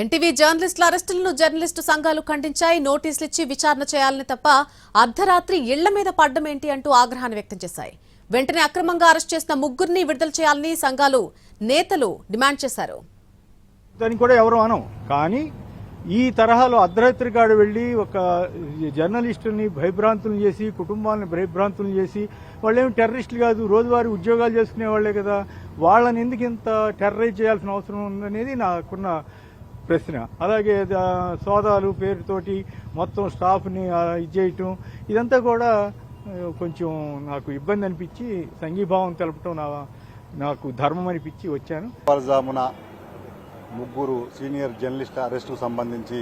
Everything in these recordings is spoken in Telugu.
ఎన్టీవీ జర్నలిస్టుల అరెస్టులను జర్నలిస్టు సంఘాలు ఖండించాయి. నోటీసులు ఇచ్చి విచారణ చేయాలని తప్ప అర్ధరాత్రి ఇళ్ల మీద పడ్డమేంటి అంటూ ఆగ్రహాన్ని వ్యక్తం చేశాయి. వెంటనే అక్రమంగా అరెస్ట్ చేసిన ముగ్గురిని విడుదల చేయాలని సంఘాలు నేతలు డిమాండ్ చేశారు. దాన్ని కూడా ఎవరు అనం, కానీ ఈ తరహాలో అర్ధరాత్రిగాడు వెళ్ళి ఒక జర్నలిస్టుని భయభ్రాంతులు చేసి కుటుంబాలను భయభ్రాంతులు చేసి వాళ్ళేమి టెర్రరిస్టులు కాదు, రోజువారీ ఉద్యోగాలు చేసుకునే వాళ్లే కదా, వాళ్ళని ఎందుకు ఇంత టెర్రరైజ్ చేయాల్సిన అవసరం ఉందనేది నాకున్న ప్రశ్న. అలాగే సోదాలు పేరుతోటి మొత్తం స్టాఫ్ని ఇచ్చేయటం ఇదంతా కూడా కొంచెం నాకు ఇబ్బంది అనిపించి సంఘీభావం తెలపటం నాకు ధర్మం అనిపించి వచ్చాను. తెల్లవారుజామున ముగ్గురు సీనియర్ జర్నలిస్ట్ అరెస్టుకు సంబంధించి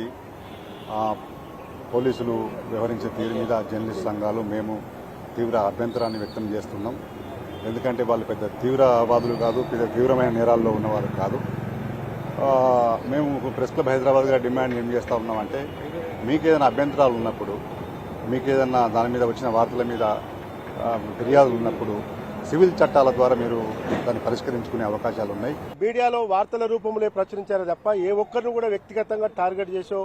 పోలీసులు వ్యవహరించే తీరు మీద జర్నలిస్ట్ సంఘాలు మేము తీవ్ర అభ్యంతరాన్ని వ్యక్తం చేస్తున్నాం. ఎందుకంటే వాళ్ళు పెద్ద తీవ్రవాదులు కాదు, పెద్ద తీవ్రమైన నేరాల్లో ఉన్నవారు కాదు. మేము ప్రెస్ క్లబ్ హైదరాబాద్గా డిమాండ్ ఏం చేస్తూ ఉన్నామంటే, మీకు ఏదైనా అభ్యంతరాలు ఉన్నప్పుడు, మీకు ఏదైనా దాని మీద వచ్చిన వార్తల మీద ఫిర్యాదులు ఉన్నప్పుడు సివిల్ చట్టాల ద్వారా మీరు దాన్ని పరిష్కరించుకునే అవకాశాలు ఉన్నాయి. మీడియాలో వార్తల రూపంలో ప్రచురించారు తప్ప ఏ ఒక్కరిని కూడా వ్యక్తిగతంగా టార్గెట్ చేసో,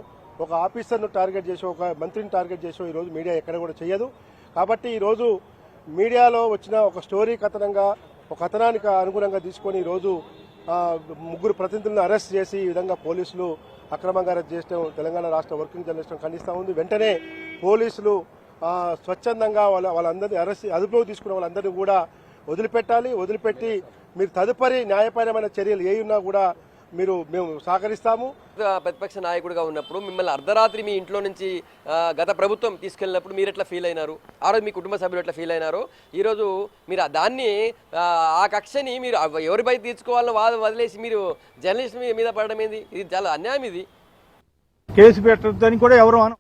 ఒక ఆఫీసర్ను టార్గెట్ చేసో, ఒక మంత్రిని టార్గెట్ చేసో ఈరోజు మీడియా ఎక్కడ కూడా చేయదు. కాబట్టి ఈరోజు మీడియాలో వచ్చిన ఒక స్టోరీ కథనంగా, ఒక కథనానికి అనుగుణంగా తీసుకొని ఈరోజు ముగ్గురు ప్రతినిధులను అరెస్ట్ చేసి ఈ విధంగా పోలీసులు అక్రమంగా అరెస్ట్ చేయడం తెలంగాణ రాష్ట్ర వర్కింగ్ జర్నలిస్టులను ఖండిస్తూ ఉంది. వెంటనే పోలీసులు స్వచ్ఛందంగా వాళ్ళందరినీ అదుపులోకి తీసుకున్న వాళ్ళందరినీ కూడా వదిలిపెట్టి మీరు తదుపరి న్యాయపరమైన చర్యలు ఏ ఉన్నా కూడా మేము సహకరిస్తాము. ప్రతిపక్ష నాయకుడిగా ఉన్నప్పుడు మిమ్మల్ని అర్ధరాత్రి మీ ఇంట్లో నుంచి గత ప్రభుత్వం తీసుకెళ్ళినప్పుడు మీరు ఎట్లా ఫీల్ అయినారు, ఆ రోజు మీ కుటుంబ సభ్యులు ఎట్లా ఫీల్ అయినారు, ఈరోజు మీరు దాన్ని ఆ కక్షని మీరు ఎవరిపై తీర్చుకోవాలని వదిలేసి మీరు జర్నలిస్ట్ మీద పడడం ఏంది? ఇది చాలా అన్యాయం. ఇది కేసు పెట్టద్దని కూడా ఎవరు అనం.